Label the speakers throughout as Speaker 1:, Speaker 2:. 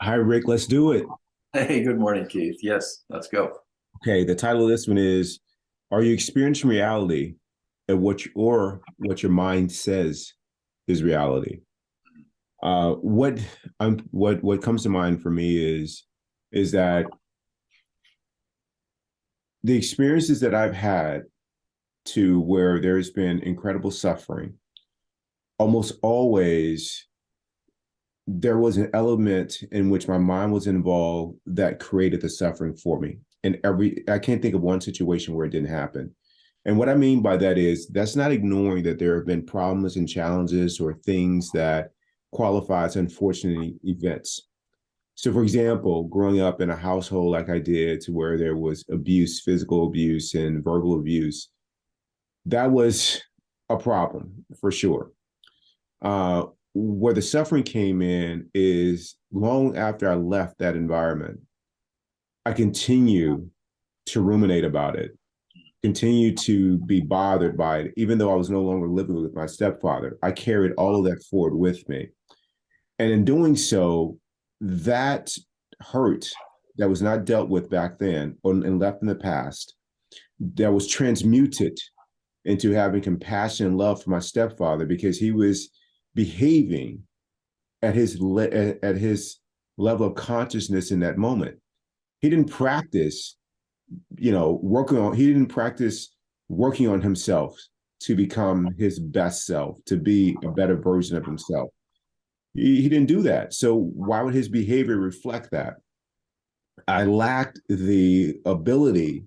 Speaker 1: Hi, Rick. Let's do it.
Speaker 2: Hey, good morning, Keith. Yes, let's go.
Speaker 1: Okay. The title of this one is, are you experiencing reality and what your mind says is reality? What comes to mind for me is that the experiences that I've had to where there's been incredible suffering, almost always there was an element in which my mind was involved that created the suffering for me. And I can't think of one situation where it didn't happen. And what I mean by that is that's not ignoring that there have been problems and challenges or things that qualify as unfortunate events. So, for example, growing up in a household like I did, to where there was abuse, physical abuse, and verbal abuse, that was a problem for sure. Where the suffering came in is long after I left that environment, I continue to ruminate about it, continue to be bothered by it, even though I was no longer living with my stepfather. I carried all of that forward with me. And in doing so, that hurt that was not dealt with back then and left in the past, that was transmuted into having compassion and love for my stepfather because he was behaving at his level of consciousness in that moment. He didn't practice, he didn't practice working on himself to become his best self, to be a better version of himself. He didn't do that. So why would his behavior reflect that? I lacked the ability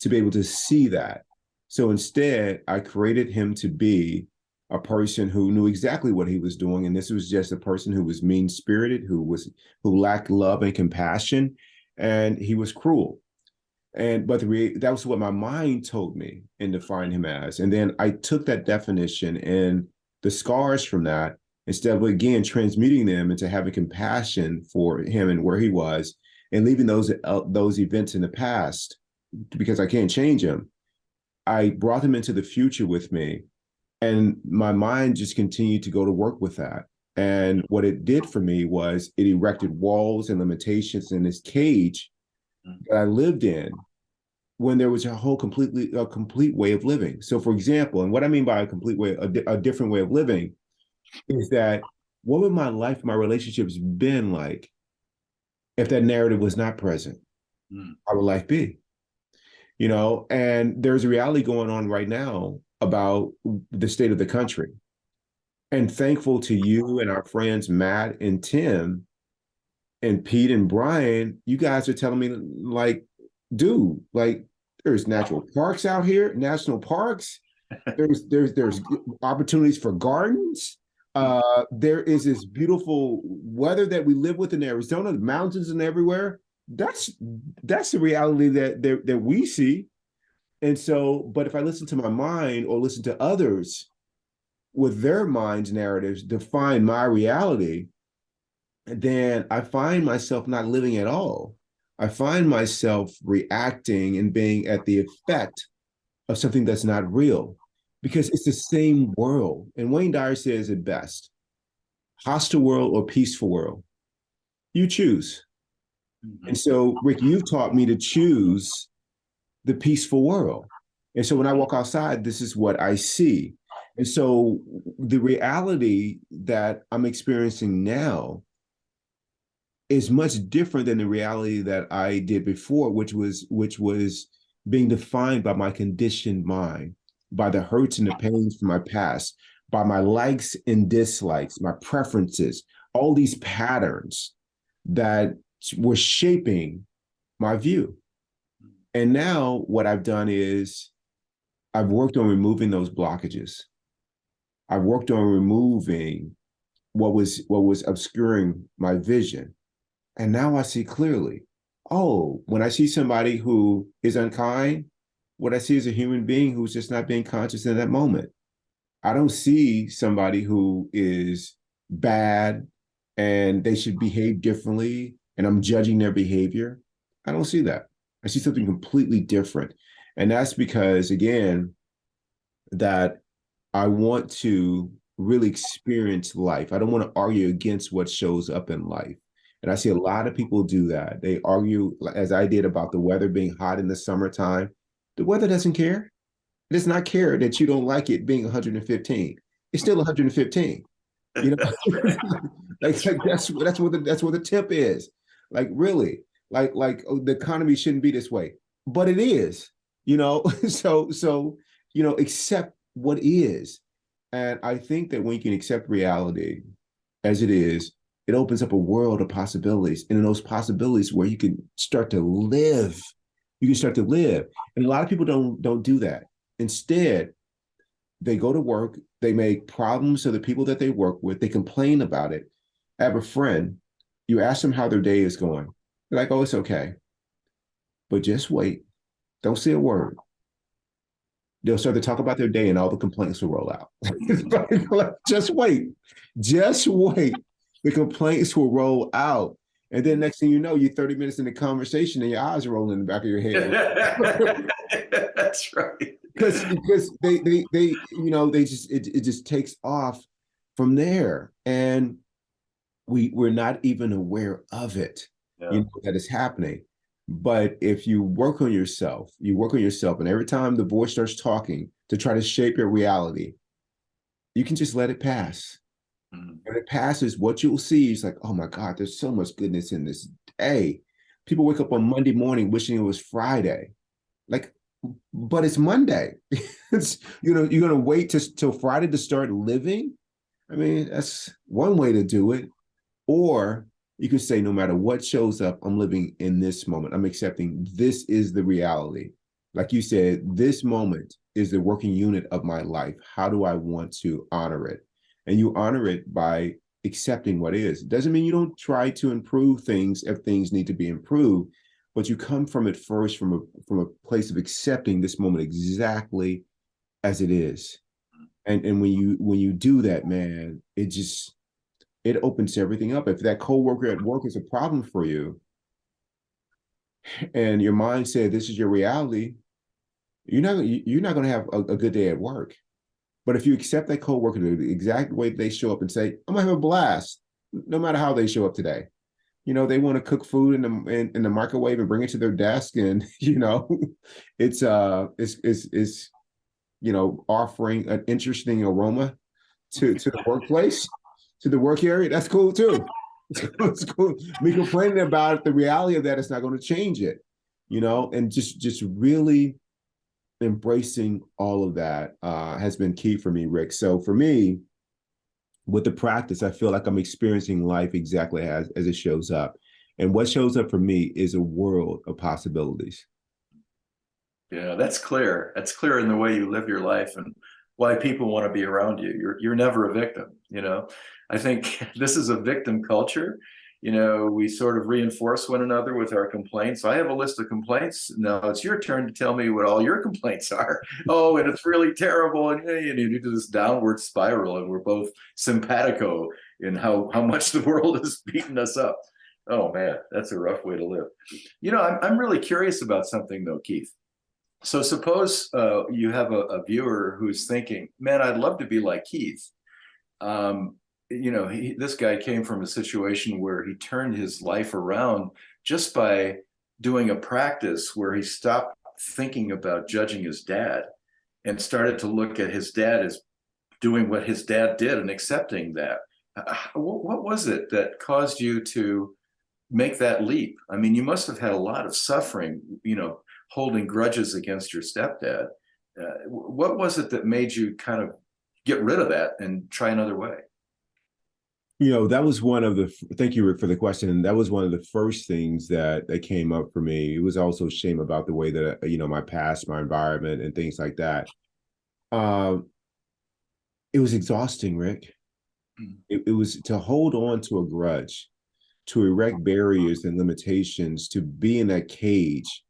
Speaker 1: to be able to see that. So instead, I created him to be a person who knew exactly what he was doing. And this was just a person who was mean spirited, who lacked love and compassion, and he was cruel. That was what my mind told me and defined him as. And then I took that definition and the scars from that, instead of again transmuting them into having compassion for him and where he was, and leaving those events in the past because I can't change him. I brought them into the future with me, and my mind just continued to go to work with that. And what it did for me was it erected walls and limitations in this cage that I lived in when there was a complete way of living. So, for example, and what I mean by a complete way, a different way of living, is that what would my life, my relationships been like if that narrative was not present?
Speaker 2: Mm.
Speaker 1: How would life be? And there's a reality going on right now about the state of the country. And thankful to you and our friends, Matt and Tim and Pete and Brian, you guys are telling me, like, dude, like, there's natural parks out here, national parks. There's opportunities for gardens. There is this beautiful weather that we live with in Arizona, the mountains and everywhere. That's that's the reality that we see. And so, but if I listen to my mind or listen to others with their minds narratives define my reality, then I find myself not living at all. I find myself reacting and being at the effect of something that's not real because it's the same world. And Wayne Dyer says it best: hostile world or peaceful world. You choose. And
Speaker 2: Mhm.
Speaker 1: so, Rick, you've taught me to choose the peaceful world. And so when I walk outside, this is what I see. And so the reality that I'm experiencing now is much different than the reality that I did before, which was being defined by my conditioned mind, by the hurts and the pains from my past, by my likes and dislikes, my preferences, all these patterns that were shaping my view. And now what I've done is I've worked on removing those blockages. I've worked on removing what was obscuring my vision. And now I see clearly. Oh, when I see somebody who is unkind, what I see is a human being who's just not being conscious in that moment. I don't see somebody who is bad and they should behave differently and I'm judging their behavior. I don't see that. I see something completely different. And that's because, again, that I want to really experience life. I don't want to argue against what shows up in life. And I see a lot of people do that. They argue, as I did, about the weather being hot in the summertime. The weather doesn't care. It does not care that you don't like it being 115. It's still 115. You know,
Speaker 2: That's right.
Speaker 1: like that's what the tip is. Like really, oh, the economy shouldn't be this way, but it is. You know, so accept what is, and I think that when you can accept reality as it is, it opens up a world of possibilities, and in those possibilities where you can start to live, and a lot of people don't do that. Instead, they go to work, they make problems to the people that they work with, they complain about it. I have a friend, you ask them how their day is going. They're like, oh, it's okay. But just wait. Don't say a word. They'll start to talk about their day and all the complaints will roll out. Just wait. Just wait. The complaints will roll out. And then next thing you know, you're 30 minutes in the conversation and your eyes are rolling in the back of your head.
Speaker 2: That's right.
Speaker 1: Because they just it just takes off from there, and we're not even aware of it,
Speaker 2: Yeah.
Speaker 1: that it's happening. But if you work on yourself, and every time the voice starts talking to try to shape your reality, you can just let it pass.
Speaker 2: Mhm.
Speaker 1: When it passes, what you'll see is like, oh my God, there's so much goodness in this day. People wake up on Monday morning wishing it was Friday. Like, but it's Monday. You're gonna wait till Friday to start living. I mean, that's one way to do it. Or you could say, no matter what shows up, I'm living in this moment. I'm accepting this is the reality. Like you said, this moment is the working unit of my life. How do I want to honor it? And you honor it by accepting what is. Doesn't mean you don't try to improve things if things need to be improved, but you come from it first from a place of accepting this moment exactly as it is. And when you do that, man, it opens everything up. If that coworker at work is a problem for you, and your mind said this is your reality, you're not going to have a good day at work. But if you accept that coworker the exact way they show up and say, "I'm gonna have a blast," no matter how they show up today. They want to cook food in the microwave and bring it to their desk, and it's offering an interesting aroma to the workplace, to the work area. That's cool too. It's cool. Me complaining about it, the reality of that is not going to change it, and just really embracing all of that has been key for me, Rick. So for me, with the practice, I feel like I'm experiencing life exactly as it shows up. And what shows up for me is a world of possibilities.
Speaker 2: Yeah, that's clear. That's clear in the way you live your life and why people want to be around you. You're never a victim. I think this is a victim culture. We sort of reinforce one another with our complaints. I have a list of complaints. Now it's your turn to tell me what all your complaints are. Oh, and it's really terrible. And you do this downward spiral, and we're both simpatico in how much the world is beating us up. Oh man, that's a rough way to live. I'm really curious about something though, Keith. So suppose you have a viewer who's thinking, man, I'd love to be like Keith. This guy came from a situation where he turned his life around just by doing a practice where he stopped thinking about judging his dad and started to look at his dad as doing what his dad did and accepting that. What was it that caused you to make that leap? I mean, you must have had a lot of suffering, holding grudges against your stepdad. What was it that made you kind of get rid of that and try another way?
Speaker 1: That was thank you, Rick, for the question. And that was one of the first things that came up for me. It was also shame about the way that, my past, my environment, and things like that. Um, it was exhausting, Rick. It was to hold on to a grudge, to erect barriers and limitations, to be in that cage.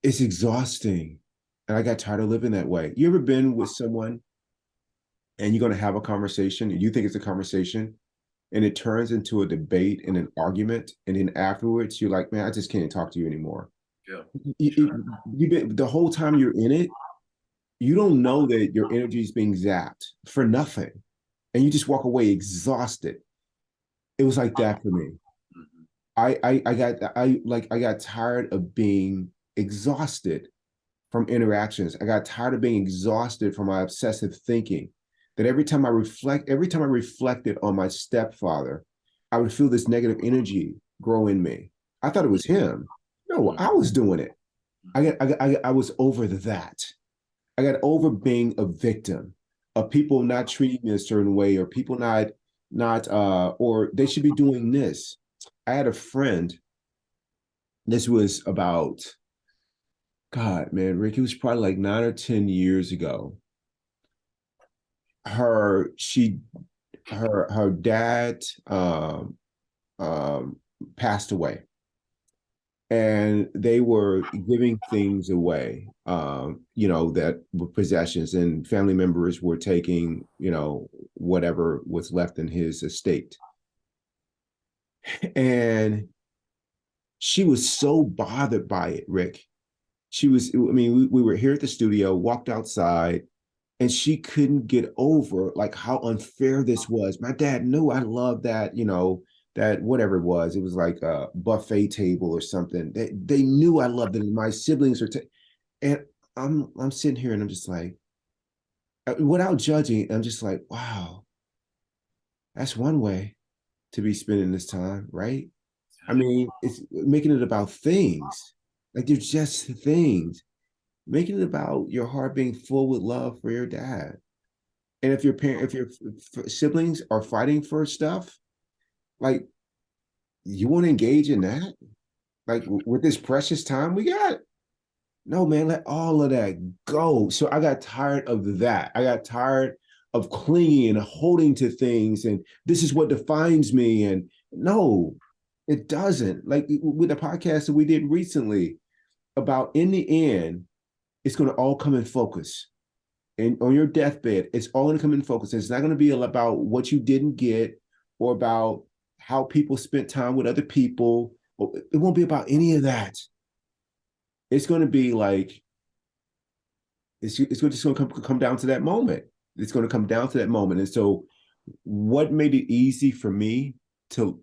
Speaker 1: It's exhausting. And I got tired of living that way. You ever been with someone and you're going to have a conversation and you think it's a conversation and it turns into a debate and an argument, and then afterwards you're like, man, I just can't talk to you anymore.
Speaker 2: Yeah,
Speaker 1: The whole time you're in it, you don't know that your energy is being zapped for nothing, and you just walk away exhausted. It was like that for me.
Speaker 2: Mhm.
Speaker 1: I got tired of being exhausted from interactions. I got tired of being exhausted from my obsessive thinking. That every time I reflected on my stepfather, I would feel this negative energy grow in me. I thought it was him. No, I was doing it. I was over that. I got over being a victim of people not treating me a certain way, or people not or they should be doing this. I had a friend. This was about, God, man, Rick, it was probably like 9 or 10 years ago. Her she her dad um passed away, and they were giving things away, that were possessions, and family members were taking, whatever was left in his estate. And she was so bothered by it, Rick. We were here at the studio, walked outside, and she couldn't get over like how unfair this was. My dad knew I loved that, that whatever it was like a buffet table or something. They knew I loved it. And my siblings and I'm sitting here and I'm just like, without judging, I'm just like, wow, that's one way to be spending this time, right? I mean, it's making it about things. Like they're just things. Making it about your heart being full with love for your dad. And if your siblings are fighting for stuff, like, you want to engage in that, like with this precious time we got. No, man, let all of that go. So I got tired of that. I got tired of clinging and holding to things, and this is what defines me. And no, it doesn't. Like with the podcast that we did recently about, in the end, it's going to all come in focus. And on your deathbed, it's all going to come in focus. It's not going to be about what you didn't get, or about how people spent time with other people. It won't be about any of that. It's going to be like, it's just going to come down to that moment. It's going to come down to that moment. And so, what made it easy for me to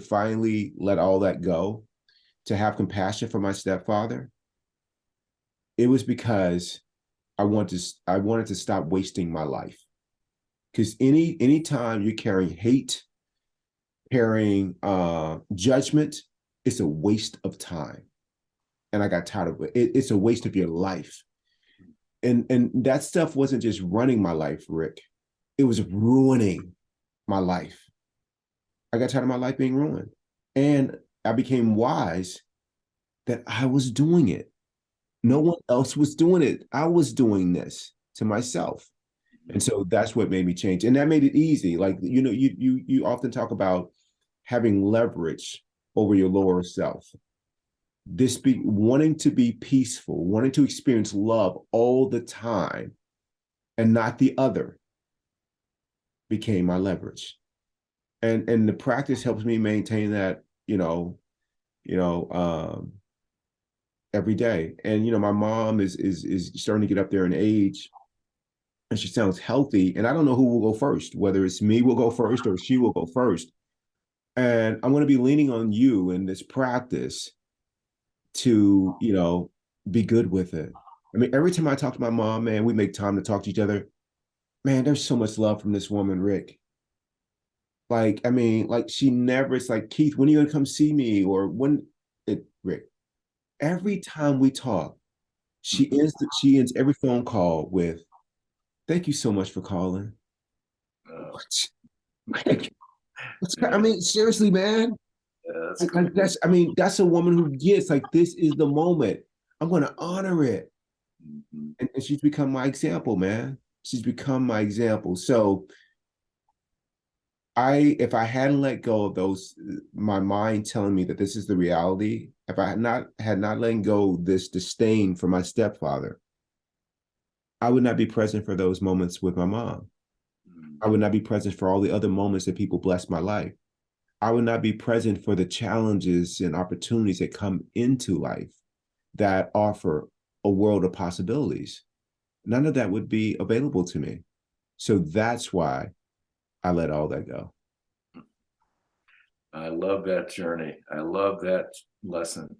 Speaker 1: finally let all that go, to have compassion for my stepfather? It was because I wanted to stop wasting my life. Because any time you're carrying hate, carrying judgment, it's a waste of time. And I got tired of it. It's a waste of your life. And that stuff wasn't just running my life, Rick. It was ruining my life. I got tired of my life being ruined. And I became wise that I was doing it. No one else was doing it. I was doing this to myself. And so that's what made me change. And that made it easy. Like, you often talk about having leverage over your lower self. Wanting to be peaceful, wanting to experience love all the time and not the other, became my leverage. And the practice helps me maintain that, you know, um, every day. And my mom is starting to get up there in age, and she sounds healthy. And I don't know who will go first, whether it's me will go first or she will go first. And I'm going to be leaning on you in this practice to, be good with it. I mean, every time I talk to my mom, man, we make time to talk to each other. Man, there's so much love from this woman, Rick. Like, I mean, like, she never, it's like, Keith, when are you going to come see me? Or Rick, every time we talk, she ends every phone call with, "Thank you so much for calling."
Speaker 2: Uh,
Speaker 1: What? Like, I
Speaker 2: yeah,
Speaker 1: mean, seriously, man.
Speaker 2: yeah, that's
Speaker 1: Like,
Speaker 2: cool.
Speaker 1: that's a woman who gets, like, this is the moment. I'm going to honor it.
Speaker 2: Mhm.
Speaker 1: And she's become my example, man. She's become my example. So if I hadn't let go of those, my mind telling me that this is the reality, if I had not letting go this disdain for my stepfather, I would not be present for those moments with my mom. I would not be present for all the other moments that people bless my life. I would not be present for the challenges and opportunities that come into life that offer a world of possibilities. None of that would be available to me. So that's why I let all that go.
Speaker 2: I love that journey. I love that lesson.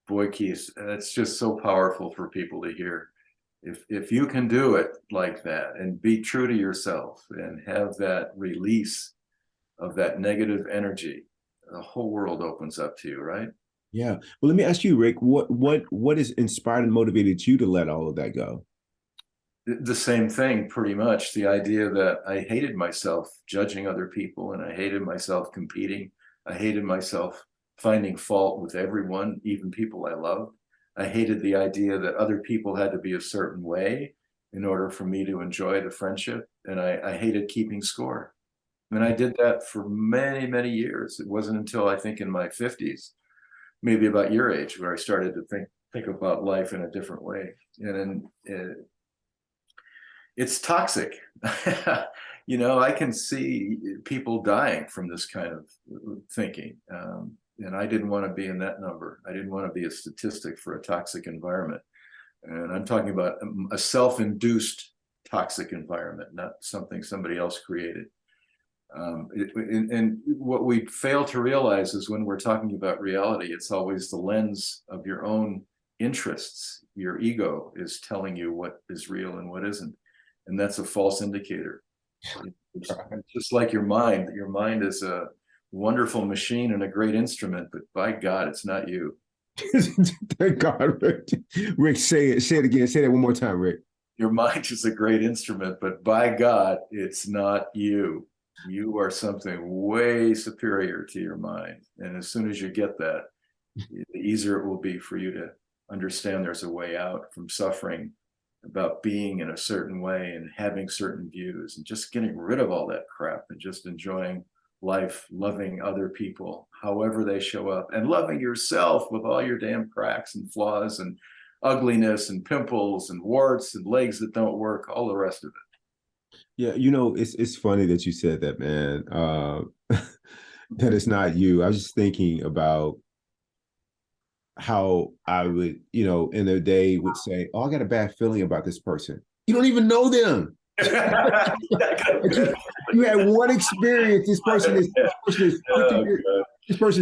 Speaker 2: Boy, Keith, it's just so powerful for people to hear. If you can do it like that and be true to yourself and have that release of that negative energy, the whole world opens up to you, right?
Speaker 1: Yeah. Well, let me ask you, Rick, what has inspired and motivated you to let all of that go?
Speaker 2: The same thing, pretty much. The idea that I hated myself judging other people, and I hated myself competing. I hated myself finding fault with everyone, even people I loved. I hated the idea that other people had to be a certain way in order for me to enjoy the friendship. And I hated keeping score. And I did that for many, many years. It wasn't until I think in my 50s, maybe about your age, where I started to think about life in a different way. And then it's toxic. I can see people dying from this kind of thinking. And I didn't want to be in that number. I didn't want to be a statistic for a toxic environment. And I'm talking about a self-induced toxic environment, not something somebody else created. And what we fail to realize is when we're talking about reality, it's always the lens of your own interests. Your ego is telling you what is real and what isn't. And that's a false indicator. It's just like your mind. Your mind is a wonderful machine and a great instrument, but by God, it's not you.
Speaker 1: Thank God, Rick. Rick, say it. Say it again. Say that one more time, Rick.
Speaker 2: Your mind is a great instrument, but by God, it's not you. You are something way superior to your mind. And as soon as you get that, the easier it will be for you to understand there's a way out from suffering about being in a certain way and having certain views and just getting rid of all that crap and just enjoying life, loving other people, however they show up, and loving yourself with all your damn cracks and flaws and ugliness and pimples and warts and legs that don't work, all the rest of it.
Speaker 1: Yeah, it's funny that you said that, man. That it's not you. I was just thinking about how I would, in the day would say, "Oh, I got a bad feeling about this person." You don't even know them. You had one experience. This person is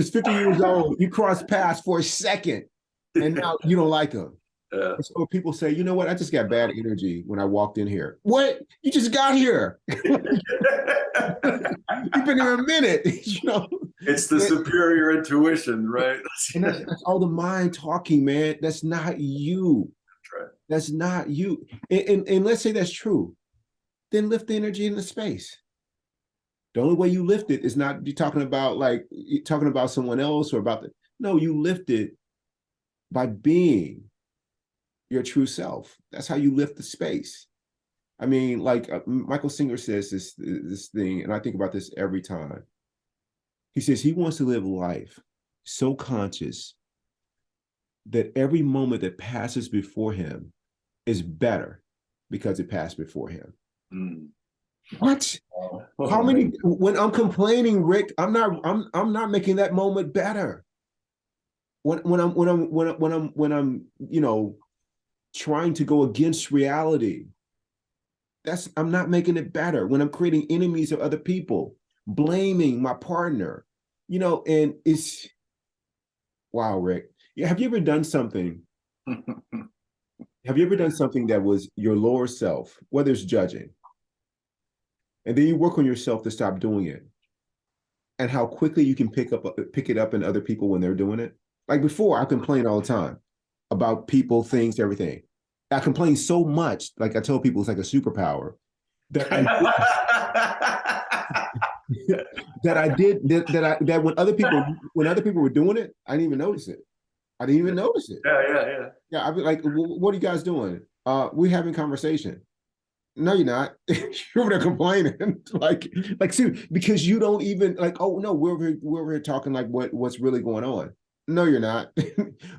Speaker 1: 50 years old. You cross paths for a second, and now you don't like them.
Speaker 2: Yeah.
Speaker 1: So people say, you know what? I just got bad energy when I walked in here. What? You just got here. You've been here a minute.
Speaker 2: It's the superior intuition, right?
Speaker 1: And that's all the mind talking, man. That's not you.
Speaker 2: That's right.
Speaker 1: That's not you. And let's say that's true. Then lift the energy in the space. The only way you lift it is not you talking about someone else or about no, you lift it by being your true self. That's how you lift the space. I mean, like Michael Singer says this thing, and I think about this every time. He says he wants to live life so conscious that every moment that passes before him is better because it passed before him.
Speaker 2: Mm.
Speaker 1: What? How many? When I'm complaining, Rick, I'm not making that moment better. When I'm trying to go against reality, I'm not making it better. When I'm creating enemies of other people, blaming my partner, and it's wow, Rick. Yeah, have you ever done something? Have you ever done something that was your lower self, whether it's judging, and then you work on yourself to stop doing it, and how quickly you can pick it up in other people when they're doing it? Like before, I complain all the time about people, things, everything. I complain so much, like I tell people it's like a superpower that that when other people were doing it, I didn't even notice it. I didn't even notice it.
Speaker 2: Yeah.
Speaker 1: Yeah, I'd be like, "What are you guys doing? We're having conversation." No, you're not. You're over there complaining, see, because you don't even like. Oh no, we're here talking like what's really going on. No, you're not.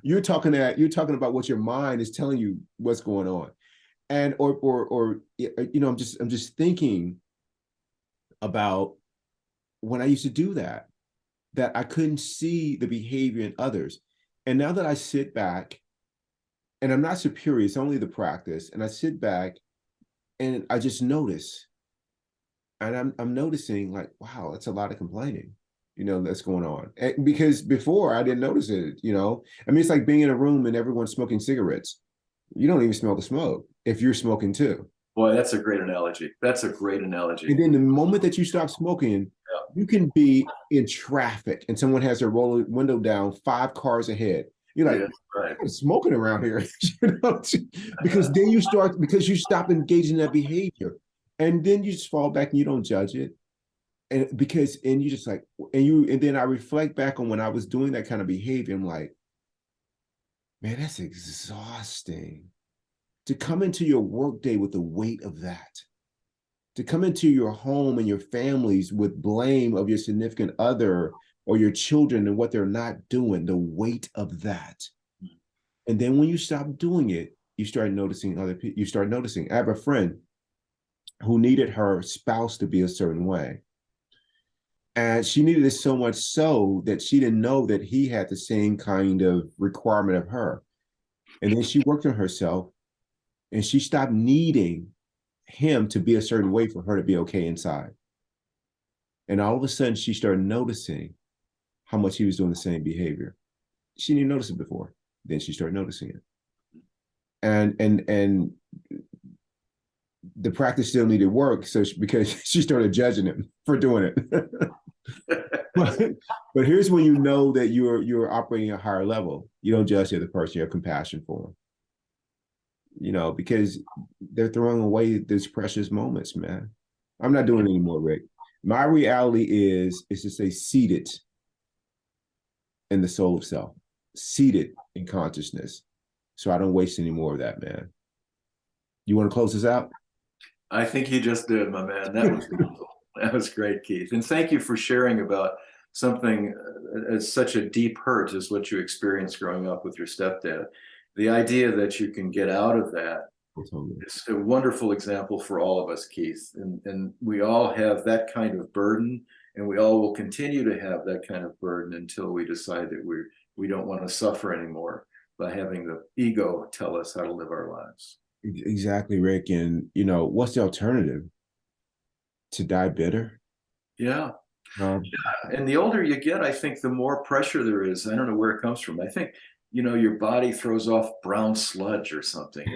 Speaker 1: You're talking about what your mind is telling you what's going on, and or I'm just thinking about when I used to do that I couldn't see the behavior in others, and now that I sit back, and I'm not superior, it's only the practice, and I sit back, and I just notice, and I'm noticing like, wow, that's a lot of complaining. that's going on. And because before I didn't notice it. I mean, it's like being in a room and everyone's smoking cigarettes. You don't even smell the smoke if you're smoking too.
Speaker 2: Boy, that's a great analogy. That's a great analogy.
Speaker 1: And then the moment that you stop smoking,
Speaker 2: Yeah.
Speaker 1: you can be in traffic and someone has their roll window down 5 cars ahead. You're like,
Speaker 2: Yeah, right.
Speaker 1: "I'm smoking around here," because then because you stop engaging that behavior, and then you just fall back and you don't judge it, and you just like, and then I reflect back on when I was doing that kind of behavior. I'm like, man, that's exhausting to come into your workday with the weight of that, to come into your home and your families with blame of your significant other or your children and what they're not doing, the weight of that. And then when you stop doing it, you start noticing other people. You start noticing. I have a friend who needed her spouse to be a certain way. And she needed it so much so that she didn't know that he had the same kind of requirement of her. And then she worked on herself and she stopped needing him to be a certain way for her to be okay inside. And all of a sudden, she started noticing how much he was doing the same behavior. She didn't notice it before. Then she started noticing it. And the practice still needed work, because she started judging him for doing it. but here's when you know that you're operating at a higher level. You don't judge the other person; you have compassion for them. Because they're throwing away these precious moments, man. I'm not doing it anymore, Rick. My reality is to stay seated in the soul of self, seated in consciousness, so I don't waste any more of that, man. You want to close this out?
Speaker 2: I think you just did, my man. That was wonderful. That was great, Keith. And thank you for sharing about something as such a deep hurt as what you experienced growing up with your stepdad. The idea that you can get out of that is a wonderful example for all of us, Keith. And we all have that kind of burden, and we all will continue to have that kind of burden until we decide that we don't want to suffer anymore by having the ego tell us how to live our lives.
Speaker 1: Exactly, Rick. And what's the alternative? To die bitter?
Speaker 2: Yeah.
Speaker 1: Um,
Speaker 2: And the older you get, I think the more pressure there is. I don't know where it comes from. I think, your body throws off brown sludge or something.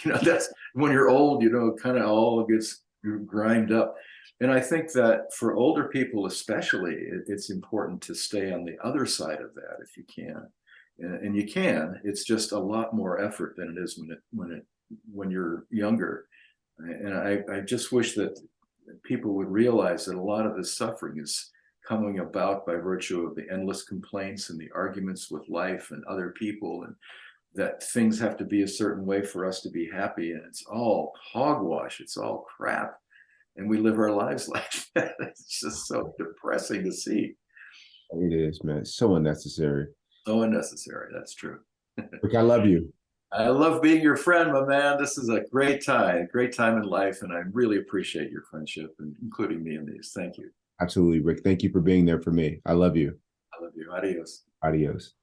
Speaker 2: That's when you're old, kind of all gets grimed up. And I think that for older people, especially, it's important to stay on the other side of that if you can. And you can. It's just a lot more effort than it is when you're younger. And I just wish that people would realize that a lot of this suffering is coming about by virtue of the endless complaints and the arguments with life and other people, and that things have to be a certain way for us to be happy. And it's all hogwash. It's all crap. And we live our lives like that. It's just so depressing to see.
Speaker 1: it is, man. It's so unnecessary.
Speaker 2: So unnecessary. That's true.
Speaker 1: Rick, I love you.
Speaker 2: I love being your friend, my man. This is a great time in life. And I really appreciate your friendship and including me in these. Thank you.
Speaker 1: Absolutely, Rick. Thank you for being there for me. I love you.
Speaker 2: I love you. Adios.
Speaker 1: Adios.